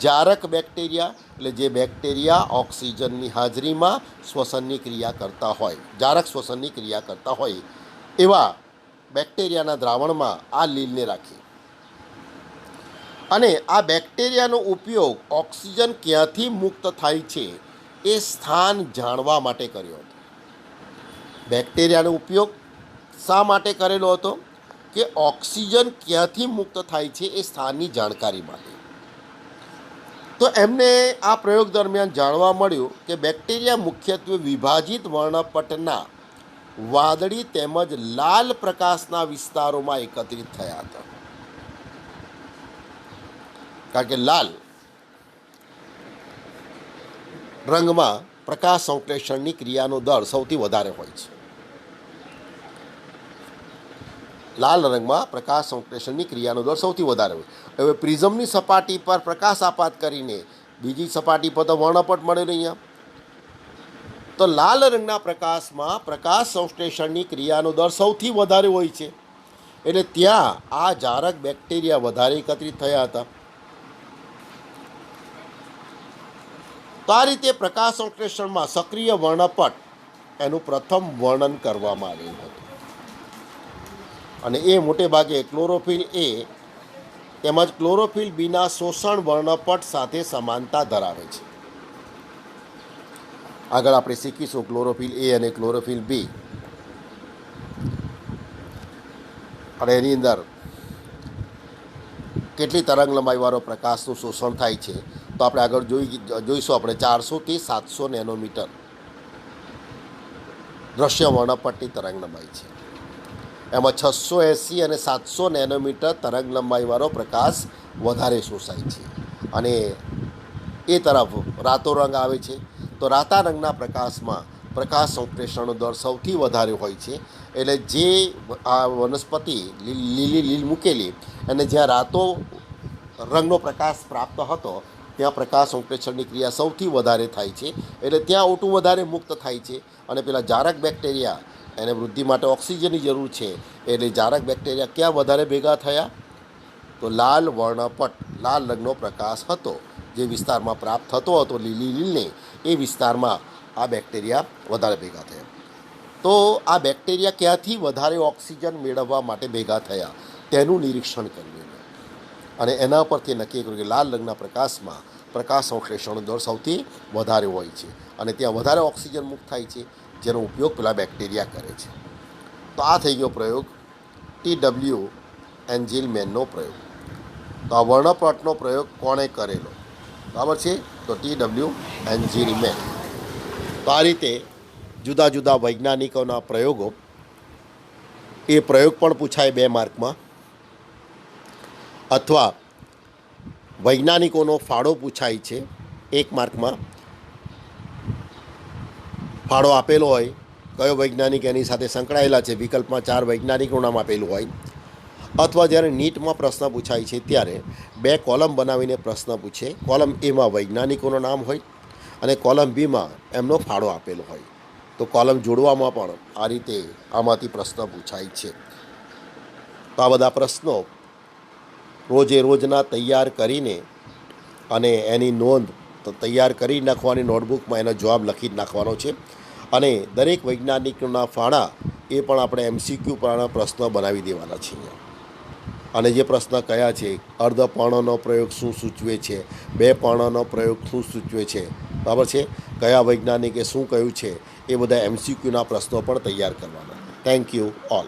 જારક બેક્ટેરિયા એટલે જે બેક્ટેરિયા ઓક્સિજનની હાજરીમાં શ્વસનની ક્રિયા કરતા હોય, જારક શ્વસનની ક્રિયા કરતા હોય એવા બેક્ટેરિયાના દ્રાવણમાં આ લીલને રાખી. અને આ બેક્ટેરિયાનો ઉપયોગ ઓક્સિજન ક્યાંથી મુક્ત થાય છે એ સ્થાન જાણવા માટે કર્યો હતો. બેક્ટેરિયાનો ઉપયોગ શા માટે કરેલો હતો? કે ઓક્સિજન ક્યાંથી મુક્ત થાય છે એ સ્થાનની જાણકારી માટે. તો એમને આ પ્રયોગ દરમિયાન જાણવા મળ્યું કે બેક્ટેરિયા મુખ્યત્વે વિભાજિત વર્ણપટના વાદળી તેમજ લાલ પ્રકાશના વિસ્તારોમાં એકત્રિત થયા હતા. કારણ કે લાલ રંગમાં પ્રકાશ સંશ્લેષણની ક્રિયાનો દર સૌથી વધારે હોય છે. લાલ રંગમાં પ્રકાશ સંશ્લેષણની ક્રિયાનો દર સૌથી વધારે હોય. હવે પ્રિઝમની સપાટી પર પ્રકાશ આપાત કરીને બીજી સપાટી પર તો વર્ણપટ મળે અહીંયા. તો લાલ રંગના પ્રકાશમાં પ્રકાશ સંશ્લેષણની ક્રિયાનો દર સૌથી વધારે હોય છે, એટલે ત્યાં આ જારક બેક્ટેરિયા વધારે એકત્રિત થયા હતા. તો આ રીતે પ્રકાશ સંશ્લેષણમાં સક્રિય વર્ણપટ એનું પ્રથમ વર્ણન કરવામાં આવેલું હતું. અને એ મોટે ભાગે ક્લોરોફિલ એ તેમજ ક્લોરોફિલ બીના શોષણ વર્ણપટ સાથે સમાનતા ધરાવે છે. આગળ આપણે શીખીશું ક્લોરોફિલ એ અને ક્લોરોફિલ બી, અને એની અંદર કેટલી તરંગ લંબાઈવાળો પ્રકાશનું શોષણ થાય છે. તો આપણે આગળ જોઈશું. આપણે 400 થી 700 નેનોમીટર દ્રશ્ય વર્ણપટની તરંગ લંબાઈ છે. એમાં 680 અને 700 નેનોમીટર તરંગ લંબાઈવાળો પ્રકાશ વધારે શોષાય છે. અને એ તરફ રાતો રંગ આવે છે. તો રાતા રંગના પ્રકાશમાં પ્રકાશ સંશ્લેષણનો દર સૌથી વધારે હોય છે. એટલે જે આ વનસ્પતિ લીલી લીલ મૂકેલી અને જ્યાં રાતો રંગનો પ્રકાશ પ્રાપ્ત હતો ત્યાં પ્રકાશ સંશ્લેષણની ક્રિયા સૌથી વધારે થાય છે. એટલે ત્યાં ઓટું વધારે મુક્ત થાય છે. અને પેલા જારક બેક્ટેરિયા એને વૃદ્ધિ માટે ઓક્સિજનની જરૂર છે, એટલે જારક બેક્ટેરિયા ક્યાં વધારે ભેગા થયા? તો લાલ વર્ણપટ, લાલ રંગનો પ્રકાશ હતો જે વિસ્તારમાં પ્રાપ્ત થતો હતો લીલી લીલને, એ વિસ્તારમાં આ બેક્ટેરિયા વધારે ભેગા થયા. તો આ બેક્ટેરિયા ક્યાંથી વધારે ઓક્સિજન મેળવવા માટે ભેગા થયા તેનું નિરીક્ષણ કર્યું, અને એના પરથી નક્કી કર્યું કે લાલ રંગના પ્રકાશમાં પ્રકાશ સંશ્લેષણનો દર સૌથી વધારે હોય છે અને ત્યાં વધારે ઓક્સિજન મુક્ત થાય છે, જેનો ઉપયોગ પેલા બેક્ટેરિયા કરે છે. તો આ થઈ ગયો પ્રયોગ TW એન્જિલમેનનો પ્રયોગ. તો આ વર્ણપટનો પ્રયોગ કોણે કરેલો બરાબર છે? તો TW એન્જિલમેન. તો આ રીતે જુદા જુદા વૈજ્ઞાનિકોના પ્રયોગો, એ પ્રયોગ પણ પૂછાય 2 માર્કમાં, અથવા વૈજ્ઞાનિકોનો ફાળો પૂછાય છે 1 માર્કમાં. ફાળો આપેલો હોય, કયો વૈજ્ઞાનિક એની સાથે સંકળાયેલા છે, વિકલ્પમાં 4 વૈજ્ઞાનિકનું નામ આપેલું હોય. અથવા જ્યારે નીટમાં પ્રશ્ન પૂછાય છે ત્યારે 2 કોલમ બનાવીને પ્રશ્ન પૂછે. કોલમ એમાં વૈજ્ઞાનિકોનું નામ હોય અને કોલમ બીમાં એમનો ફાળો આપેલો હોય. તો કોલમ જોડવામાં પણ આ રીતે આમાંથી પ્રશ્ન પૂછાય છે. તો આ બધા પ્રશ્નો રોજે રોજના તૈયાર કરીને અને એની નોંધ તો તૈયાર કરી નાખવાની, નોટબુકમાં એનો જવાબ લખી જ નાખવાનો છે. અને દરેક વૈજ્ઞાનિકના ફાળા એ પણ આપણે MCQ પર પ્રશ્ન બનાવી દેવાના છીએ. અને જે પ્રશ્ન કયા છે, અર્ધપર્ણનો પ્રયોગ શું સૂચવે છે, 2 પર્ણનો પ્રયોગ શું સૂચવે છે, બરાબર છે, કયા વૈજ્ઞાનિકે શું કહ્યું છે, એ બધા MCQના પ્રશ્નો પણ તૈયાર કરવાના. Thank you all.